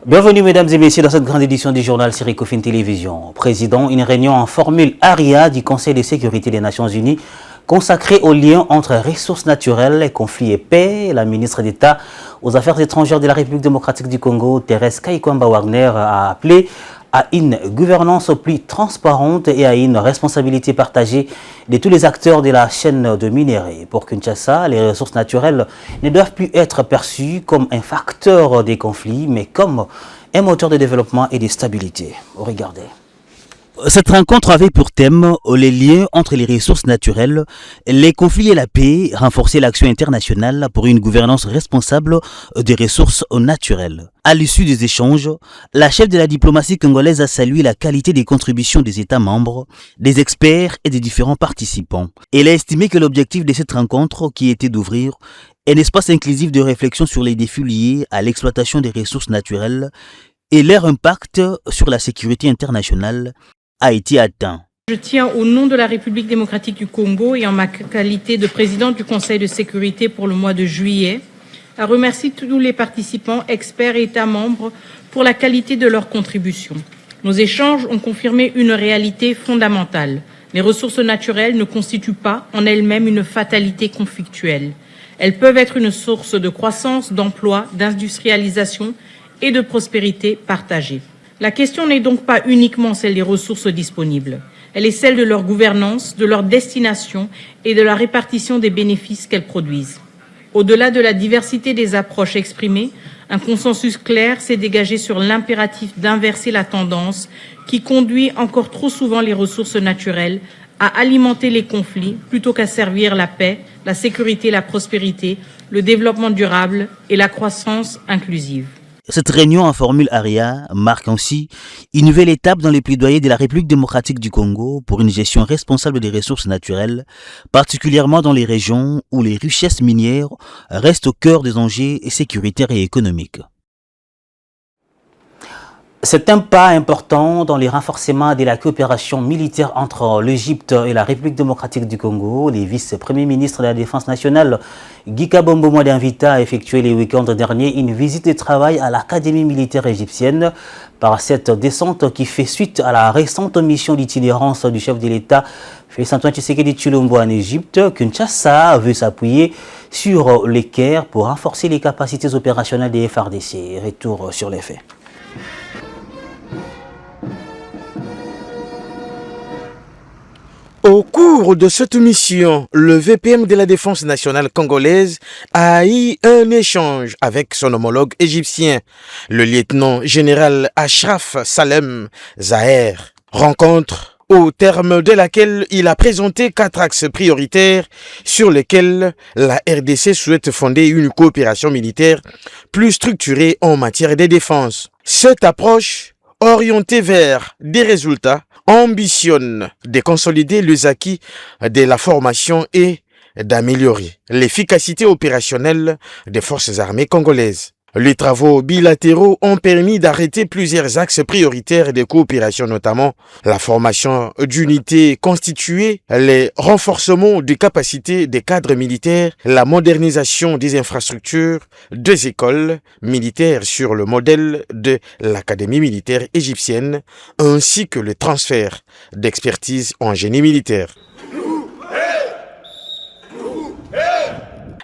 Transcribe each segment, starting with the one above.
Bienvenue mesdames et messieurs dans cette grande édition du journal Sirikofin Télévision. Président, une réunion en formule ARIA du Conseil de sécurité des Nations Unies consacrée au lien entre ressources naturelles, conflits et paix. La ministre d'État aux Affaires étrangères de la République démocratique du Congo, Thérèse Kaikwamba-Wagner, a appelé à une gouvernance plus transparente et à une responsabilité partagée de tous les acteurs de la chaîne de minerais. Pour Kinshasa, les ressources naturelles ne doivent plus être perçues comme un facteur des conflits, mais comme un moteur de développement et de stabilité. Regardez. Cette rencontre avait pour thème les liens entre les ressources naturelles, les conflits et la paix, renforcer l'action internationale pour une gouvernance responsable des ressources naturelles. À l'issue des échanges, la chef de la diplomatie congolaise a salué la qualité des contributions des États membres, des experts et des différents participants. Elle a estimé que l'objectif de cette rencontre, qui était d'ouvrir un espace inclusif de réflexion sur les défis liés à l'exploitation des ressources naturelles et leur impact sur la sécurité internationale, a été atteint. Je tiens au nom de la République démocratique du Congo et en ma qualité de présidente du Conseil de sécurité pour le mois de juillet à remercier tous les participants, experts et États membres pour la qualité de leurs contributions. Nos échanges ont confirmé une réalité fondamentale. Les ressources naturelles ne constituent pas en elles-mêmes une fatalité conflictuelle. Elles peuvent être une source de croissance, d'emploi, d'industrialisation et de prospérité partagée. La question n'est donc pas uniquement celle des ressources disponibles. Elle est celle de leur gouvernance, de leur destination et de la répartition des bénéfices qu'elles produisent. Au-delà de la diversité des approches exprimées, un consensus clair s'est dégagé sur l'impératif d'inverser la tendance qui conduit encore trop souvent les ressources naturelles à alimenter les conflits plutôt qu'à servir la paix, la sécurité, la prospérité, le développement durable et la croissance inclusive. Cette réunion en formule ARIA marque ainsi une nouvelle étape dans les plaidoyers de la République démocratique du Congo pour une gestion responsable des ressources naturelles, particulièrement dans les régions où les richesses minières restent au cœur des enjeux sécuritaires et économiques. C'est un pas important dans le renforcement de la coopération militaire entre l'Égypte et la République démocratique du Congo. Les vice-premiers ministres de la Défense nationale, Guy Kabombo Mwadinvita, a effectué les week-ends derniers une visite de travail à l'Académie militaire égyptienne. Par cette descente qui fait suite à la récente mission d'itinérance du chef de l'État, Félix-Antoine Tshisekedi Tshilombo en Égypte, Kinshasa veut s'appuyer sur les Caire pour renforcer les capacités opérationnelles des FARDC. Retour sur les faits. Au cours de cette mission, le VPM de la Défense nationale congolaise a eu un échange avec son homologue égyptien, le lieutenant-général Ashraf Salem Zaher. Rencontre au terme de laquelle il a présenté 4 axes prioritaires sur lesquels la RDC souhaite fonder une coopération militaire plus structurée en matière de défense. Cette approche, orientée vers des résultats, ambitionne de consolider les acquis de la formation et d'améliorer l'efficacité opérationnelle des forces armées congolaises. Les travaux bilatéraux ont permis d'arrêter plusieurs axes prioritaires de coopération, notamment la formation d'unités constituées, les renforcements des capacités des cadres militaires, la modernisation des infrastructures des écoles militaires sur le modèle de l'Académie militaire égyptienne, ainsi que le transfert d'expertise en génie militaire.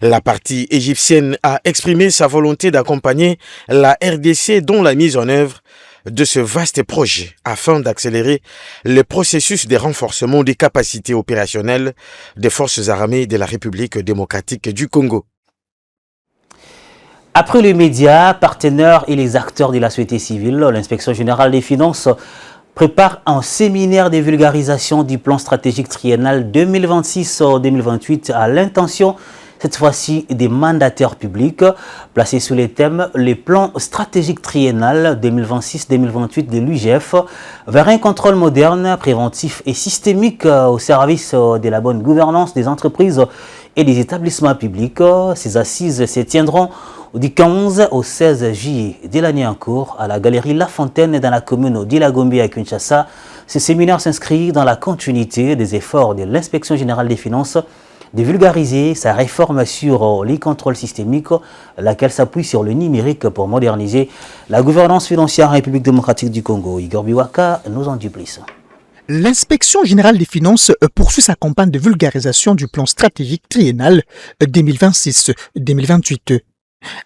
La partie égyptienne a exprimé sa volonté d'accompagner la RDC dans la mise en œuvre de ce vaste projet afin d'accélérer le processus de renforcement des capacités opérationnelles des forces armées de la République démocratique du Congo. Après les médias, partenaires et les acteurs de la société civile, l'Inspection générale des finances prépare un séminaire de vulgarisation du plan stratégique triennal 2026-2028 à l'intention cette fois-ci des mandataires publics, placés sous les thèmes les plans stratégiques triennal 2026-2028 de l'UGF vers un contrôle moderne, préventif et systémique au service de la bonne gouvernance des entreprises et des établissements publics. Ces assises se tiendront du 15 au 16 juillet de l'année en cours à la galerie La Fontaine dans la commune d'Ilagombe à Kinshasa. Ce séminaire s'inscrit dans la continuité des efforts de l'Inspection générale des finances de vulgariser sa réforme sur les contrôles systémiques, laquelle s'appuie sur le numérique pour moderniser la gouvernance financière en République démocratique du Congo. Igor Biwaka nous en dit plus. L'inspection générale des finances poursuit sa campagne de vulgarisation du plan stratégique triennal 2026-2028.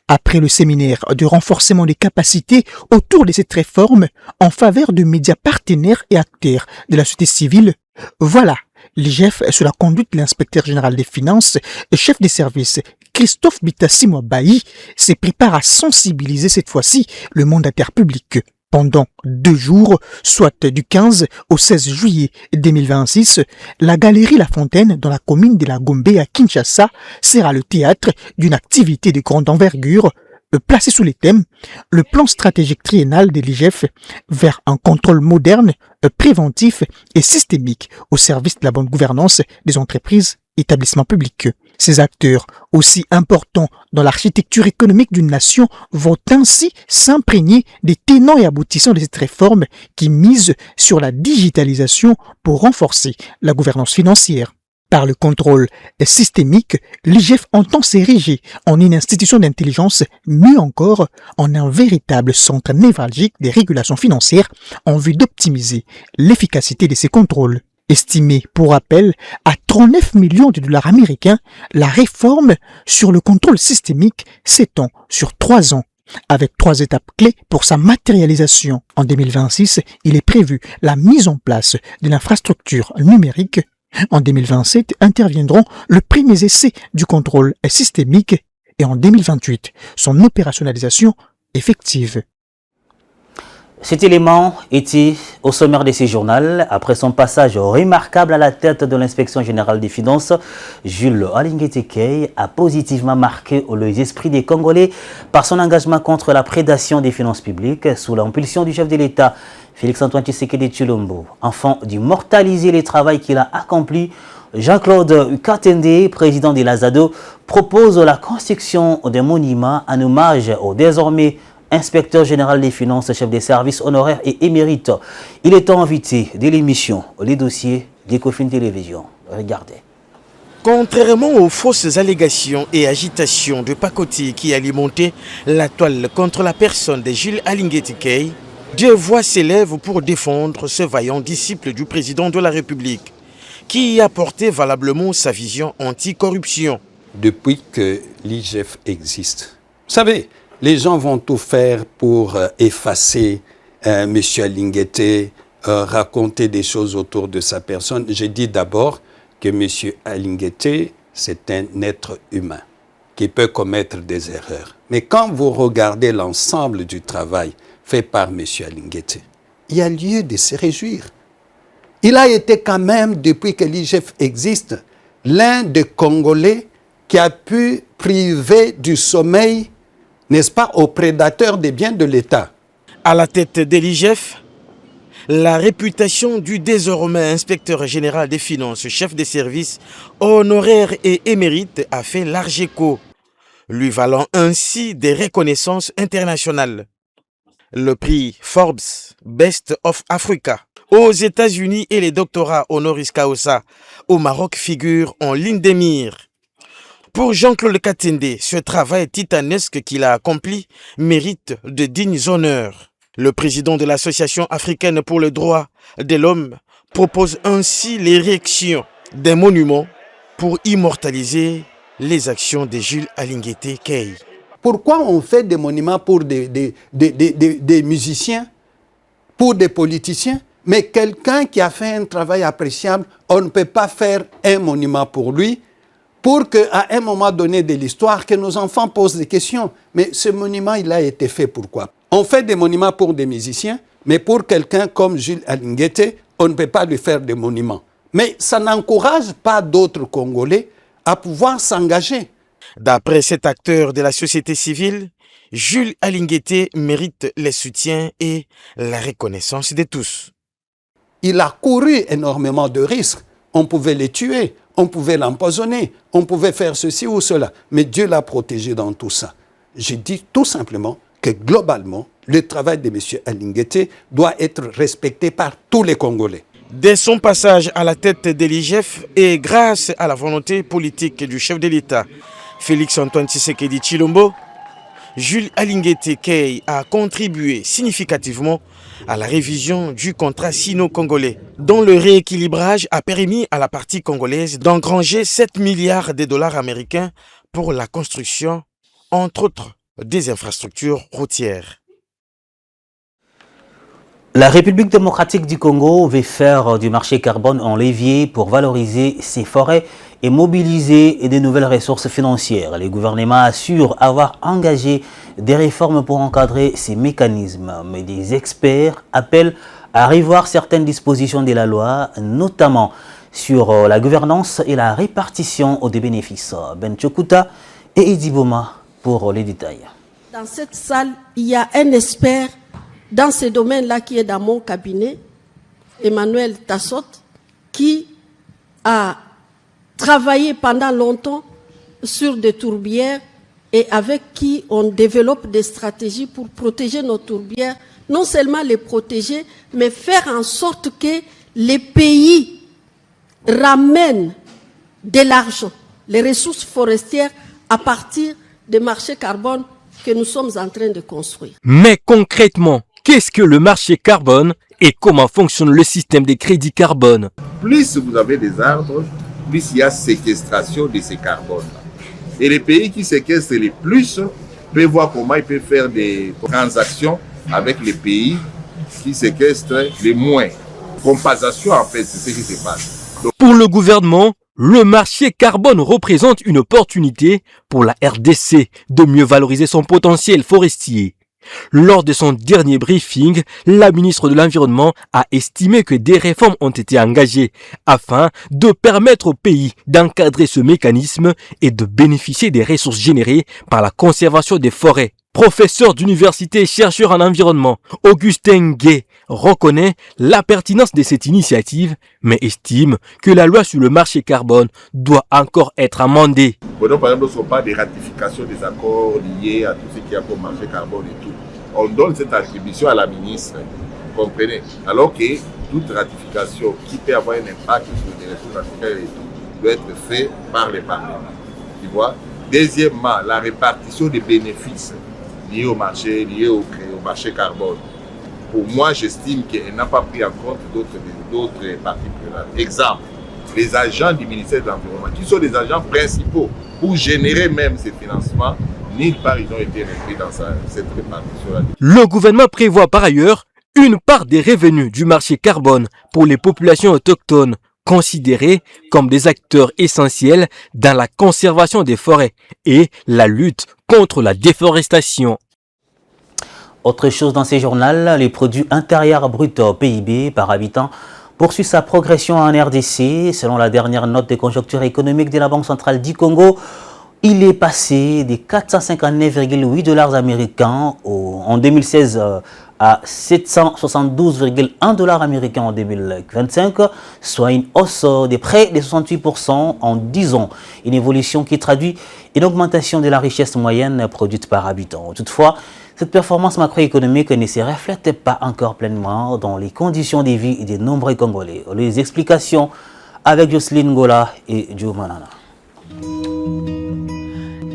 Après le séminaire de renforcement des capacités autour de cette réforme en faveur de médias partenaires et acteurs de la société civile, voilà, l'IGF, sous la conduite de l'inspecteur général des finances et chef des services Christophe Bitassimwa Bailly, se prépare à sensibiliser cette fois-ci le mandataire public. Pendant 2 jours, soit du 15 au 16 juillet 2026, la galerie La Fontaine dans la commune de la Gombe à Kinshasa sera le théâtre d'une activité de grande envergure placée sous les thèmes « Le plan stratégique triennal de l'IGF vers un contrôle moderne, préventif et systémique au service de la bonne gouvernance des entreprises et établissements publics ». Ces acteurs, aussi importants dans l'architecture économique d'une nation, vont ainsi s'imprégner des tenants et aboutissants de cette réforme qui mise sur la digitalisation pour renforcer la gouvernance financière. Par le contrôle systémique, l'IGF entend s'ériger en une institution d'intelligence, mieux encore en un véritable centre névralgique des régulations financières en vue d'optimiser l'efficacité de ces contrôles. Estimée, pour rappel, à 39 millions de dollars américains, la réforme sur le contrôle systémique s'étend sur 3 ans. Avec 3 étapes clés pour sa matérialisation. En 2026, il est prévu la mise en place de l'infrastructure numérique. En 2027, interviendront les premiers essais du contrôle systémique et en 2028, son opérationnalisation effective. Cet élément était au sommaire de ce journal. Après son passage remarquable à la tête de l'inspection générale des finances, Jules Alingué-Tekei a positivement marqué les esprits des Congolais par son engagement contre la prédation des finances publiques sous l'impulsion du chef de l'État, Félix-Antoine Tshisekedi Tshilombo. Afin d'immortaliser le travail qu'il a accompli, Jean-Claude Katende, président de l'Azado, propose la construction d'un monument en hommage au désormais inspecteur général des finances, chef des services honoraires et émérite. Il est invité de l'émission Les dossiers d'Ecofin Télévision. Regardez. Contrairement aux fausses allégations et agitations de pacotille qui alimentaient la toile contre la personne de Jules Alingué-Tekei, 2 voix s'élèvent pour défendre ce vaillant disciple du président de la République, qui a porté valablement sa vision anti-corruption. Depuis que l'IGF existe, vous savez, les gens vont tout faire pour effacer M. Alingué, raconter des choses autour de sa personne. Je dis d'abord que M. Alingué, c'est un être humain qui peut commettre des erreurs. Mais quand vous regardez l'ensemble du travail fait par M. Alingué, il y a lieu de se réjouir. Il a été quand même, depuis que l'IGF existe, l'un des Congolais qui a pu priver du sommeil, n'est-ce pas, aux prédateurs des biens de l'État. À la tête de l'IGF, la réputation du désormais inspecteur général des finances, chef des services honoraires et émérites a fait large écho, lui valant ainsi des reconnaissances internationales. Le prix Forbes Best of Africa aux États-Unis et les doctorats honoris causa au Maroc figurent en ligne des mires. Pour Jean-Claude Katende, ce travail titanesque qu'il a accompli mérite de dignes honneurs. Le président de l'Association africaine pour le droit de l'homme propose ainsi l'érection d'un monument pour immortaliser les actions de Jules Alingué-Tekei. Pourquoi on fait des monuments pour des musiciens, pour des politiciens, mais quelqu'un qui a fait un travail appréciable, on ne peut pas faire un monument pour lui, pour qu'à un moment donné de l'histoire, que nos enfants posent des questions. Mais ce monument, il a été fait pourquoi? On fait des monuments pour des musiciens, mais pour quelqu'un comme Jules Alingué, on ne peut pas lui faire des monuments. Mais ça n'encourage pas d'autres Congolais à pouvoir s'engager. D'après cet acteur de la société civile, Jules Alingué mérite le soutien et la reconnaissance de tous. Il a couru énormément de risques. On pouvait le tuer, on pouvait l'empoisonner, on pouvait faire ceci ou cela. Mais Dieu l'a protégé dans tout ça. Je dis tout simplement que globalement, le travail de M. Alingué doit être respecté par tous les Congolais. Dès son passage à la tête de l'IGF et grâce à la volonté politique du chef de l'État, Félix-Antoine Tshisekedi Tshilombo, Jules Alinguete Key a contribué significativement à la révision du contrat sino-congolais, dont le rééquilibrage a permis à la partie congolaise d'engranger 7 milliards de dollars américains pour la construction, entre autres, des infrastructures routières. La République démocratique du Congo veut faire du marché carbone un levier pour valoriser ses forêts et mobiliser de nouvelles ressources financières. Le gouvernement assure avoir engagé des réformes pour encadrer ces mécanismes, mais des experts appellent à revoir certaines dispositions de la loi, notamment sur la gouvernance et la répartition des bénéfices. Ben Chokuta et Edi Boma pour les détails. Dans cette salle, il y a un expert dans ce domaine-là qui est dans mon cabinet, Emmanuel Tassot, qui a travaillé pendant longtemps sur des tourbières et avec qui on développe des stratégies pour protéger nos tourbières, non seulement les protéger, mais faire en sorte que les pays ramènent de l'argent, les ressources forestières à partir des marchés carbone que nous sommes en train de construire. Mais concrètement, qu'est-ce que le marché carbone et comment fonctionne le système des crédits carbone? Plus vous avez des arbres, plus il y a séquestration de ces carbones. Et les pays qui séquestrent les plus peuvent voir comment ils peuvent faire des transactions avec les pays qui séquestrent les moins. Compensation, en fait, c'est ce qui se passe. Donc, pour le gouvernement, le marché carbone représente une opportunité pour la RDC de mieux valoriser son potentiel forestier. Lors de son dernier briefing, la ministre de l'Environnement a estimé que des réformes ont été engagées afin de permettre au pays d'encadrer ce mécanisme et de bénéficier des ressources générées par la conservation des forêts. Professeur d'université et chercheur en environnement, Augustin Gay reconnaît la pertinence de cette initiative, mais estime que la loi sur le marché carbone doit encore être amendée. Par exemple, ce ne sont pas des ratifications des accords liés à tout ce qui est pour le marché carbone et tout. On donne cette attribution à la ministre, vous comprenez? Alors que toute ratification qui peut avoir un impact sur les ressources naturelles et tout doit être fait par les parlements. Tu vois? Deuxièmement, la répartition des bénéfices liés au marché, marché carbone. Pour moi, j'estime qu'elle n'a pas pris en compte d'autres parties prenantes. Exemple, les agents du ministère de l'Environnement, qui sont les agents principaux pour générer même ces financements, nulle part ils ont été repris dans cette répartition-là. Le gouvernement prévoit par ailleurs une part des revenus du marché carbone pour les populations autochtones, considérées comme des acteurs essentiels dans la conservation des forêts et la lutte contre la déforestation. Autre chose dans ces journaux, les produits intérieurs bruts PIB par habitant poursuit sa progression en RDC. Selon la dernière note de conjoncture économique de la Banque centrale du Congo, il est passé de 459,8 dollars américains en 2016 à 772,1 dollars américains en 2025, soit une hausse de près de 68% en 10 ans. Une évolution qui traduit une augmentation de la richesse moyenne produite par habitant. Toutefois, cette performance macroéconomique ne se reflète pas encore pleinement dans les conditions de vie des nombreux Congolais. Les explications avec Jocelyne Gola et Joe Manana.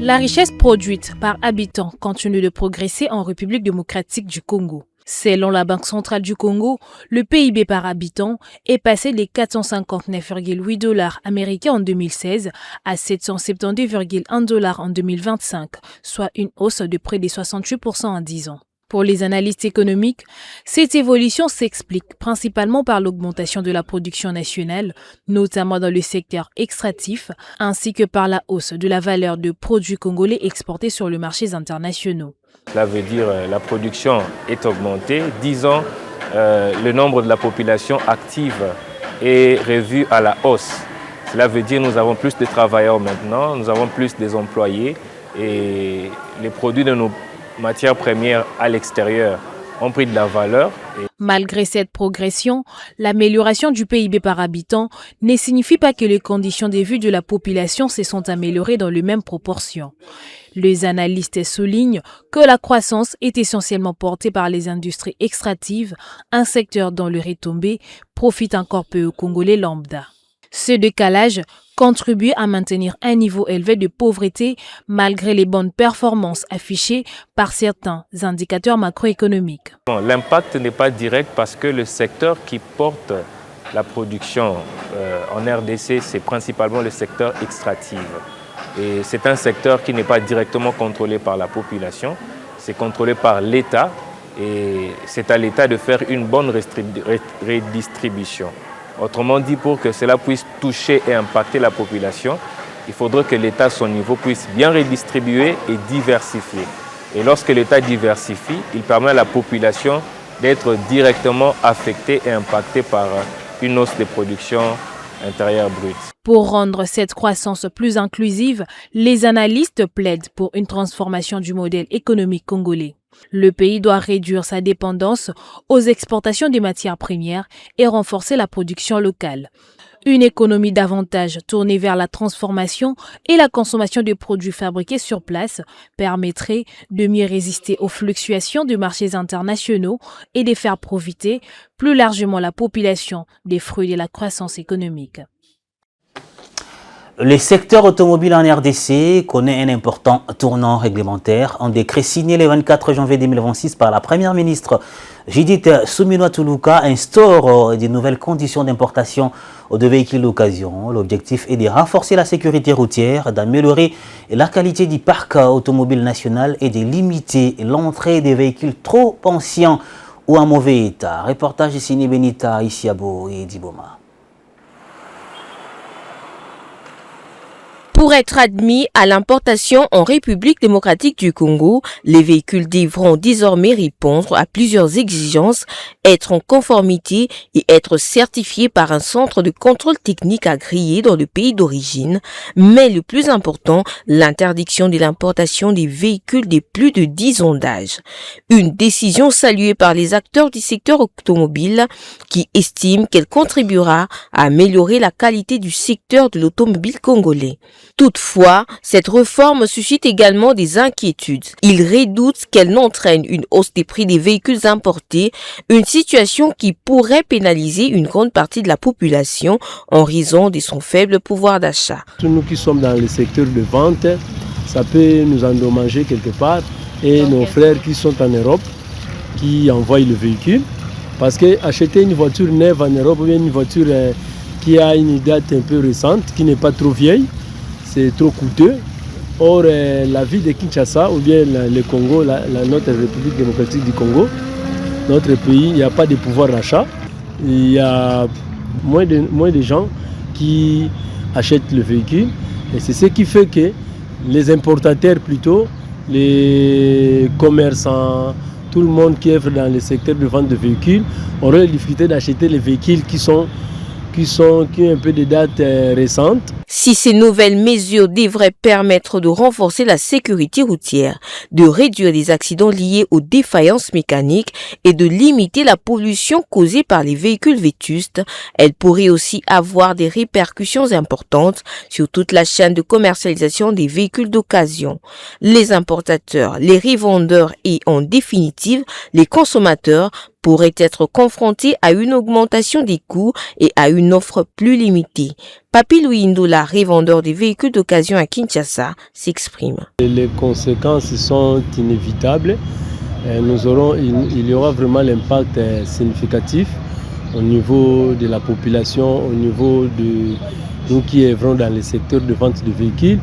La richesse produite par habitant continue de progresser en République démocratique du Congo. Selon la Banque centrale du Congo, le PIB par habitant est passé des 459,8 dollars américains en 2016 à 772,1 dollars en 2025, soit une hausse de près de 68% en 10 ans. Pour les analystes économiques, cette évolution s'explique principalement par l'augmentation de la production nationale, notamment dans le secteur extractif, ainsi que par la hausse de la valeur de produits congolais exportés sur les marchés internationaux. Cela veut dire que la production est augmentée. 10 ans, le nombre de la population active est revu à la hausse. Cela veut dire que nous avons plus de travailleurs maintenant, nous avons plus des employés et les produits de nos matières premières à l'extérieur ont pris de la valeur. Malgré cette progression, l'amélioration du PIB par habitant ne signifie pas que les conditions de vie de la population se sont améliorées dans les mêmes proportions. Les analystes soulignent que la croissance est essentiellement portée par les industries extractives, un secteur dont le retombé profite encore peu aux Congolais lambda. Ce décalage contribue à maintenir un niveau élevé de pauvreté malgré les bonnes performances affichées par certains indicateurs macroéconomiques. L'impact n'est pas direct parce que le secteur qui porte la production en RDC, c'est principalement le secteur extractif. Et c'est un secteur qui n'est pas directement contrôlé par la population, c'est contrôlé par l'État et c'est à l'État de faire une bonne redistribution. Autrement dit, pour que cela puisse toucher et impacter la population, il faudrait que l'État à son niveau puisse bien redistribuer et diversifier. Et lorsque l'État diversifie, il permet à la population d'être directement affectée et impactée par une hausse des productions intérieures brutes. Pour rendre cette croissance plus inclusive, les analystes plaident pour une transformation du modèle économique congolais. Le pays doit réduire sa dépendance aux exportations des matières premières et renforcer la production locale. Une économie davantage tournée vers la transformation et la consommation de produits fabriqués sur place permettrait de mieux résister aux fluctuations de marchés internationaux et de faire profiter plus largement la population des fruits de la croissance économique. Le secteur automobile en RDC connaît un important tournant réglementaire. Un décret signé le 24 janvier 2026 par la première ministre Judith Suminwa-Tuluka instaure de nouvelles conditions d'importation de véhicules d'occasion. L'objectif est de renforcer la sécurité routière, d'améliorer la qualité du parc automobile national et de limiter l'entrée des véhicules trop anciens ou en mauvais état. Reportage signé Benita Isiabo et Diboma. Pour être admis à l'importation en République démocratique du Congo, les véhicules devront désormais répondre à plusieurs exigences, être en conformité et être certifiés par un centre de contrôle technique agréé dans le pays d'origine. Mais le plus important, l'interdiction de l'importation des véhicules de plus de 10 ans d'âge. Une décision saluée par les acteurs du secteur automobile qui estiment qu'elle contribuera à améliorer la qualité du secteur de l'automobile congolais. Toutefois, cette réforme suscite également des inquiétudes. Ils redoutent qu'elle n'entraîne une hausse des prix des véhicules importés, une situation qui pourrait pénaliser une grande partie de la population en raison de son faible pouvoir d'achat. Nous qui sommes dans le secteur de vente, ça peut nous endommager quelque part. Et nos frères qui sont en Europe, qui envoient le véhicule, parce qu'acheter une voiture neuve en Europe ou bien une voiture qui a une date un peu récente, qui n'est pas trop vieille, c'est trop coûteux. Or, la ville de Kinshasa ou bien le Congo, notre République démocratique du Congo, notre pays, il n'y a pas de pouvoir d'achat. Il y a moins de gens qui achètent le véhicule. Et c'est ce qui fait que les importateurs plutôt, les commerçants, tout le monde qui œuvre dans le secteur de vente de véhicules aura la difficulté d'acheter les véhicules qui ont un peu de date récente. Si ces nouvelles mesures devraient permettre de renforcer la sécurité routière, de réduire les accidents liés aux défaillances mécaniques et de limiter la pollution causée par les véhicules vétustes, elles pourraient aussi avoir des répercussions importantes sur toute la chaîne de commercialisation des véhicules d'occasion. Les importateurs, les revendeurs et en définitive les consommateurs pourraient être confrontés à une augmentation des coûts et à une offre plus limitée. Papi Louis Ndola, revendeur des véhicules d'occasion à Kinshasa, s'exprime. Les conséquences sont inévitables. Il y aura vraiment l'impact significatif au niveau de la population, au niveau de nous qui œuvrons dans le secteur de vente de véhicules,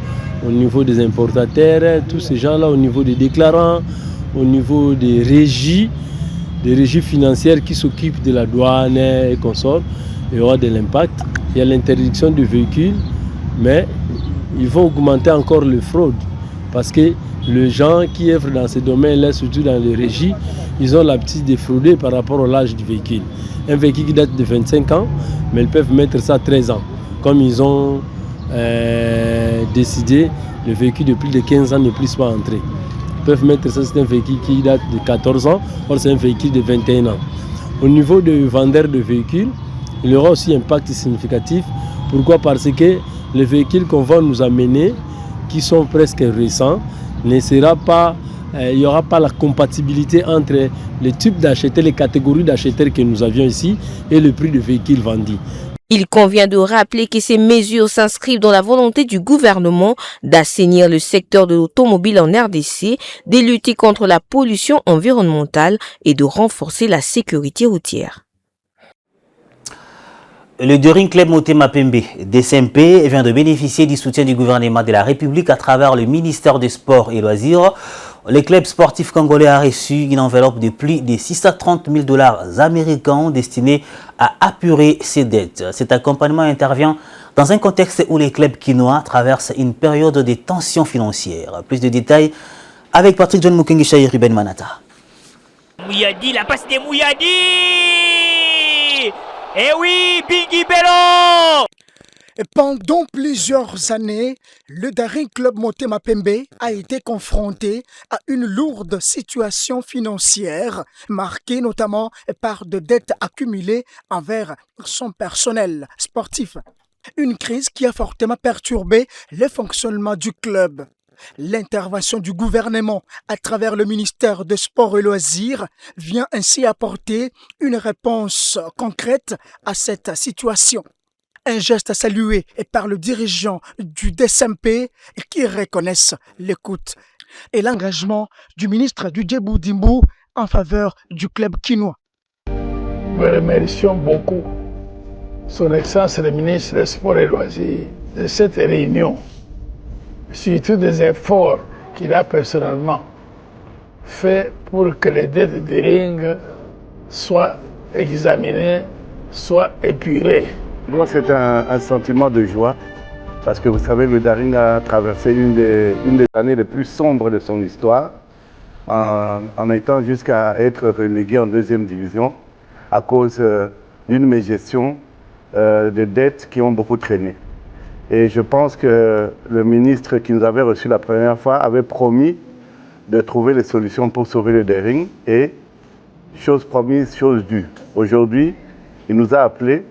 au niveau des importateurs, tous ces gens-là, au niveau des déclarants, au niveau des régies financières qui s'occupent de la douane et consorts. Il y aura de l'impact. Il y a l'interdiction de véhicules, mais ils vont augmenter encore le fraude parce que les gens qui œuvrent dans ces domaines-là, surtout dans les régies, ils ont l'habitude de frauder par rapport à l'âge du véhicule. Un véhicule qui date de 25 ans, mais ils peuvent mettre ça à 13 ans. Comme ils ont décidé, le véhicule de plus de 15 ans ne puisse pas entrer. Ils peuvent mettre ça, c'est un véhicule qui date de 14 ans, or c'est un véhicule de 21 ans. Au niveau des vendeurs de véhicules, il y aura aussi un impact significatif. Pourquoi? Parce que les véhicules qu'on va nous amener, qui sont presque récents, ne sera pas, il n'y aura pas la compatibilité entre les types d'acheteurs, les catégories d'acheteurs que nous avions ici et le prix du véhicule vendu. Il convient de rappeler que ces mesures s'inscrivent dans la volonté du gouvernement d'assainir le secteur de l'automobile en RDC, de lutter contre la pollution environnementale et de renforcer la sécurité routière. Le Daring Club Motema Pembe, DSMP, vient de bénéficier du soutien du gouvernement de la République à travers le ministère des Sports et Loisirs. Le club sportif congolais a reçu une enveloppe de plus de 630 000 $ américains destinée à apurer ses dettes. Cet accompagnement intervient dans un contexte où les clubs quinois traversent une période de tension financière. Plus de détails avec Patrick John Mukengisha et Ruben Manata. Mouyadi, la passe de Mouyadi. Eh oui, Biggie Bello! Pendant plusieurs années, le Daring Club Motema Pembe a été confronté à une lourde situation financière, marquée notamment par de dettes accumulées envers son personnel sportif. Une crise qui a fortement perturbé le fonctionnement du club. L'intervention du gouvernement à travers le ministère des Sports et Loisirs vient ainsi apporter une réponse concrète à cette situation. Un geste salué par le dirigeant du DSMP qui reconnaissent l'écoute et l'engagement du ministre du Djebou-Dimbu en faveur du club quinois. Nous remercions beaucoup son Excellence le ministre des Sports et Loisirs de cette réunion, surtout des efforts qu'il a personnellement fait pour que les dettes de Daring soient examinées, soient épurées. Moi, c'est un sentiment de joie parce que vous savez, le Daring a traversé une des années les plus sombres de son histoire en étant jusqu'à être relégué en 2e division à cause d'une mégestion de dettes qui ont beaucoup traîné. Et je pense que le ministre qui nous avait reçus la première fois avait promis de trouver les solutions pour sauver le Daring et chose promise, chose due. Aujourd'hui, il nous a appelés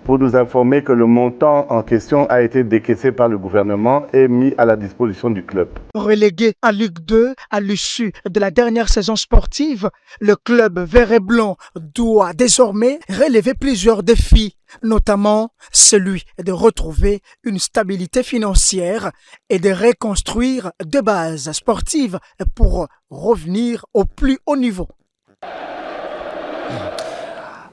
pour nous informer que le montant en question a été décaissé par le gouvernement et mis à la disposition du club. Relégué en Ligue 2 à l'issue de la dernière saison sportive, le club vert et blanc doit désormais relever plusieurs défis, notamment celui de retrouver une stabilité financière et de reconstruire des bases sportives pour revenir au plus haut niveau.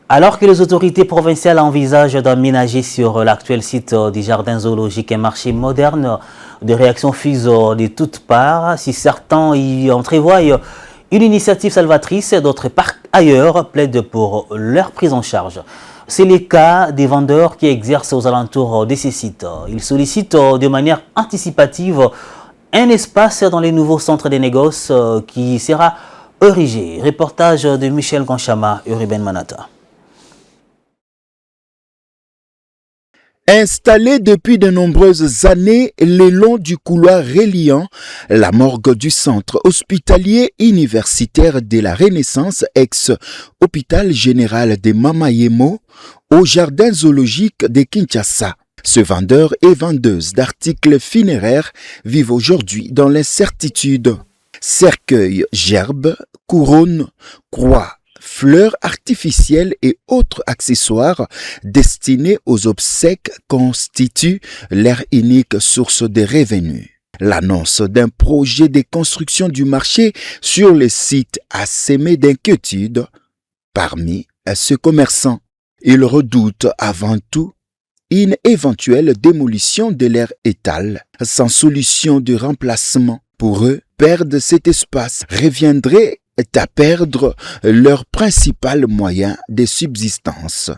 Alors que les autorités provinciales envisagent d'aménager sur l'actuel site du jardin zoologique un marché moderne, des réactions fusent de toutes parts. Si certains y entrevoient une initiative salvatrice, d'autres parcs ailleurs plaident pour leur prise en charge. C'est le cas des vendeurs qui exercent aux alentours de ces sites. Ils sollicitent de manière anticipative un espace dans les nouveaux centres de négoce qui sera érigé. Reportage de Michel Gonchama et Ruben Manata. Installé depuis de nombreuses années le long du couloir reliant la morgue du centre hospitalier universitaire de la Renaissance, ex-hôpital général de Mamayemo, au jardin zoologique de Kinshasa. Ce vendeur et vendeuse d'articles funéraires vivent aujourd'hui dans l'incertitude. Cercueils, gerbes, couronnes, croix, fleurs artificielles et autres accessoires destinés aux obsèques constituent leur unique source de revenus. L'annonce d'un projet de construction du marché sur le site a semé d'inquiétude parmi ces commerçants. Ils redoutent avant tout une éventuelle démolition de leur étal sans solution de remplacement. Pour eux, perdre cet espace reviendrait à perdre leur principal moyen de subsistance.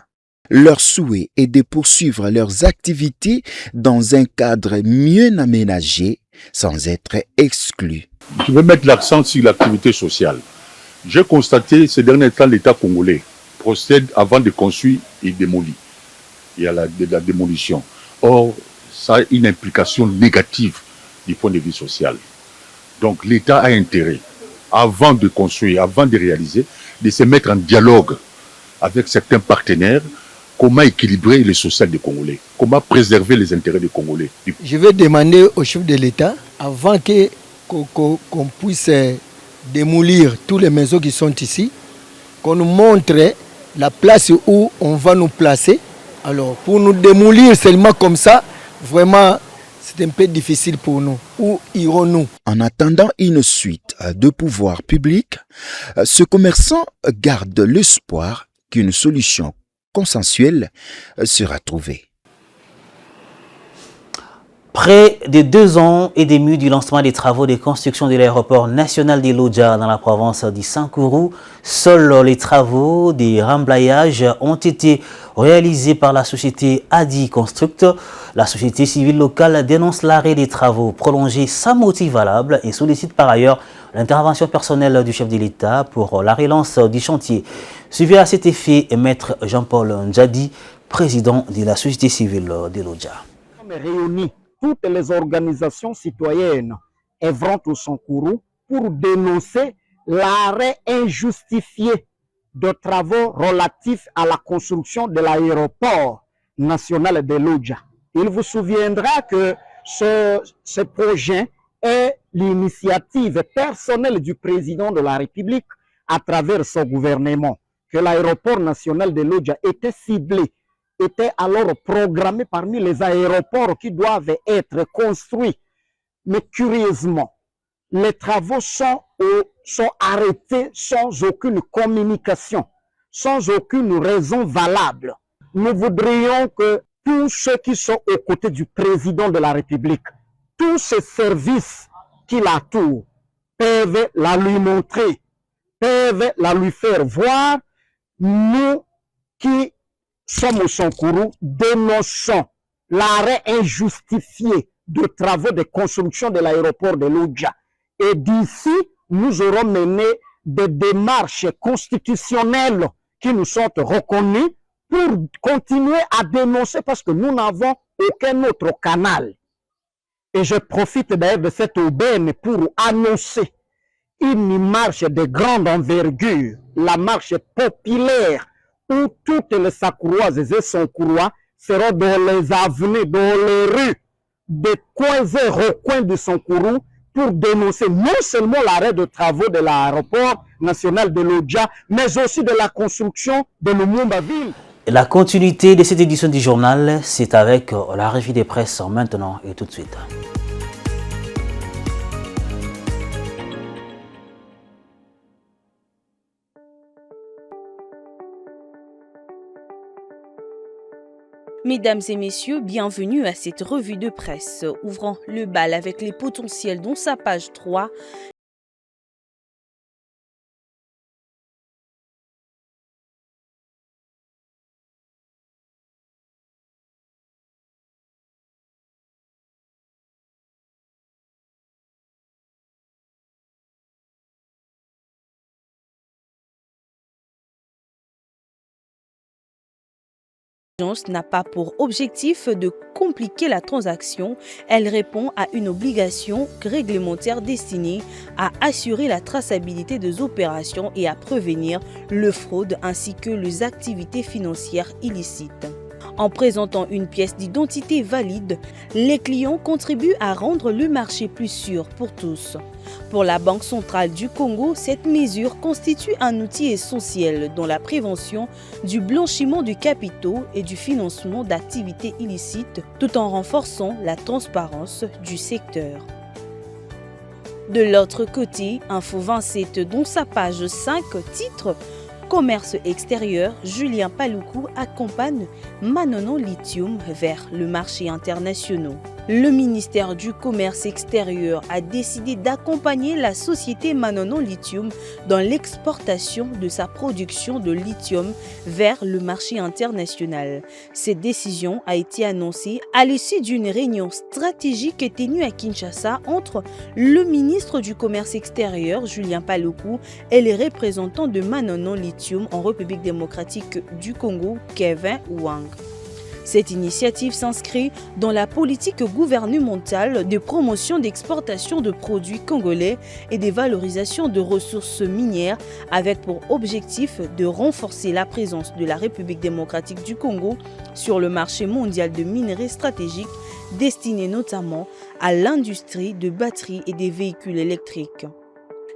Leur souhait est de poursuivre leurs activités dans un cadre mieux aménagé sans être exclus. Je vais mettre l'accent sur l'activité sociale. J'ai constaté ces derniers temps l'État congolais procède avant de construire et démolit. Il y a la démolition. Or, ça a une implication négative du point de vue social. Donc l'État a intérêt, avant de construire, avant de réaliser, de se mettre en dialogue avec certains partenaires, comment équilibrer le social des Congolais, comment préserver les intérêts des Congolais. Je vais demander au chef de l'État, avant que qu'on puisse démolir toutes les maisons qui sont ici, qu'on nous montre la place où on va nous placer. Alors, pour nous démolir seulement comme ça, vraiment, c'est un peu difficile pour nous. Où irons-nous? En attendant une suite de pouvoirs publics, ce commerçant garde l'espoir qu'une solution consensuelle sera trouvée. Près de 2 ans et demi du lancement des travaux de construction de l'aéroport national de Lodja dans la province du Sankourou, seuls les travaux de remblayage ont été réalisés par la société Adi Construct. La société civile locale dénonce l'arrêt des travaux prolongés sans motif valable et sollicite par ailleurs l'intervention personnelle du chef de l'État pour la relance du chantier. Suivi à cet effet, Maître Jean-Paul Ndjadi, président de la société civile de Lodja. Toutes les organisations citoyennes œuvrant au Sankourou pour dénoncer l'arrêt injustifié de travaux relatifs à la construction de l'aéroport national de Lodja. Il vous souviendra que ce projet est l'initiative personnelle du président de la République à travers son gouvernement, que l'aéroport national de Lodja était ciblé, était alors programmé parmi les aéroports qui doivent être construits. Mais curieusement, les travaux sont arrêtés sans aucune communication, sans aucune raison valable. Nous voudrions que tous ceux qui sont aux côtés du président de la République, tous ces services qu'il entoure, peuvent la lui montrer, peuvent la lui faire voir. Nous qui sommes au Sankourou, dénonçons l'arrêt injustifié de travaux de construction de l'aéroport de Lodja. Et d'ici, nous aurons mené des démarches constitutionnelles qui nous sont reconnues pour continuer à dénoncer parce que nous n'avons aucun autre canal. Et je profite d'ailleurs de cette aubaine pour annoncer une marche de grande envergure, la marche populaire, où toutes les Sankouroises et Sankourois seront dans les avenues, dans les rues, des coins et recoins de Sankourou pour dénoncer non seulement l'arrêt de travaux de l'aéroport national de Lodja, mais aussi de la construction de Lumumba-Ville. La continuité de cette édition du journal, c'est avec la revue des presses maintenant et tout de suite. Mesdames et messieurs, bienvenue à cette revue de presse. Ouvrant le bal avec les potentiels dont sa page 3. N'a pas pour objectif de compliquer la transaction, elle répond à une obligation réglementaire destinée à assurer la traçabilité des opérations et à prévenir le fraude ainsi que les activités financières illicites. En présentant une pièce d'identité valide, les clients contribuent à rendre le marché plus sûr pour tous. Pour la Banque centrale du Congo, cette mesure constitue un outil essentiel dans la prévention du blanchiment de capitaux et du financement d'activités illicites, tout en renforçant la transparence du secteur. De l'autre côté, Info 27, dont sa page 5 titre Commerce extérieur, Julien Paloukou accompagne Manonon Lithium vers le marché international. Le ministère du Commerce extérieur a décidé d'accompagner la société Manonon Lithium dans l'exportation de sa production de lithium vers le marché international. Cette décision a été annoncée à l'issue d'une réunion stratégique tenue à Kinshasa entre le ministre du Commerce extérieur, Julien Paloukou, et les représentants de Manonon Lithium en République démocratique du Congo, Kevin Wang. Cette initiative s'inscrit dans la politique gouvernementale de promotion d'exportation de produits congolais et de valorisation de ressources minières avec pour objectif de renforcer la présence de la République démocratique du Congo sur le marché mondial de minerais stratégiques destinés notamment à l'industrie de batteries et des véhicules électriques.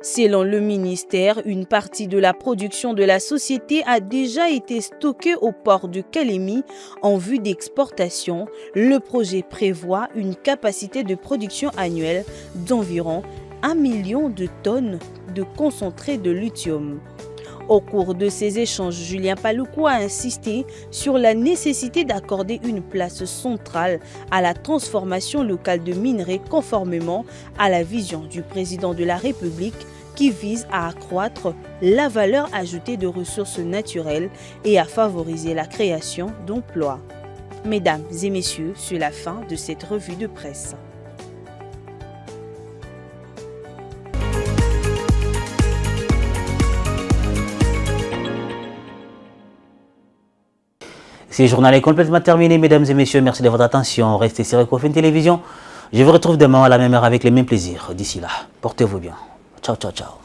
Selon le ministère, une partie de la production de la société a déjà été stockée au port de Kalemi en vue d'exportation. Le projet prévoit une capacité de production annuelle d'environ 1 million de tonnes de concentré de lithium. Au cours de ces échanges, Julien Paluku a insisté sur la nécessité d'accorder une place centrale à la transformation locale de minerais conformément à la vision du président de la République qui vise à accroître la valeur ajoutée de ressources naturelles et à favoriser la création d'emplois. Mesdames et messieurs, c'est la fin de cette revue de presse. Ce journal est complètement terminé, mesdames et messieurs. Merci de votre attention. Restez sur Ecofin Télévision. Je vous retrouve demain à la même heure avec les mêmes plaisirs. D'ici là, portez-vous bien. Ciao, ciao, ciao.